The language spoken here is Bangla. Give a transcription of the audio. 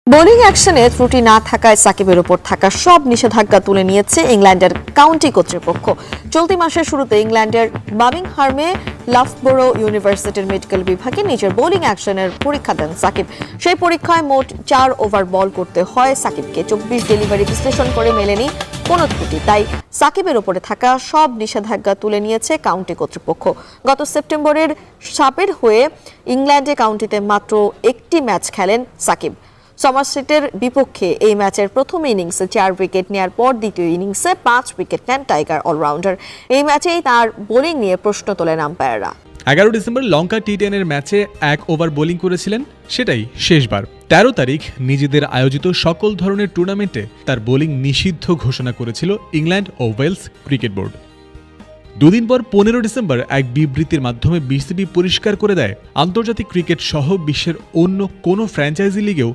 বোলিং অ্যাকশনে ত্রুটি না থাকায় সাকিবের উপর থাকা সব নিষেধাজ্ঞা তুলে নিয়েছে ইংল্যান্ডের কাউন্টি কর্তৃপক্ষ। চলতি মাসের শুরুতে ইংল্যান্ডের বার্মিংহামে লাফবোরো ইউনিভার্সিটির মেডিকেল বিভাগে নিজের বোলিং অ্যাকশনের পরীক্ষা দেন সাকিব। সেই পরীক্ষায় মোট 4 ওভার বল করতে হয় সাকিবকে। 24 ডেলিভারি বিশ্লেষণ করে মেলেনি কোনো ত্রুটি, তাই সাকিবের উপরে থাকা সব নিষেধাজ্ঞা তুলে নিয়েছে কাউন্টি কর্তৃপক্ষ। গত সেপ্টেম্বরের সাপের হয়ে ইংল্যান্ডে কাউন্টিতে মাত্র একটি ম্যাচ খেলেন সাকিব। সমারসেটের বিপক্ষে এই ম্যাচের প্রথম ইনিংসে 4 উইকেট নেয়ার পর দ্বিতীয় ইনিংসে 5 উইকেট নেন টাইগার অলরাউন্ডার। এই ম্যাচেই তার বোলিং নিয়ে প্রশ্ন তোলেন আম্পায়াররা। 11 ডিসেম্বর লঙ্কা টি10 ম্যাচে 1 ওভার বোলিং করেছিলেন, সেটাই শেষবার। 13 তারিখ নিজেদের আয়োজিত সকল ধরনের টুর্নামেন্টে তার বোলিং নিষিদ্ধ ঘোষণা করেছিল ইংল্যান্ড ও ওয়েলস ক্রিকেট বোর্ড। দুদিন পর 15 ডিসেম্বর এক বিবৃতির মাধ্যমে বিসিবি পরিষ্কার করে দেয়, আন্তর্জাতিক ক্রিকেট সহ বিশ্বের অন্য কোনো ফ্র্যাঞ্চাইজি লিগেও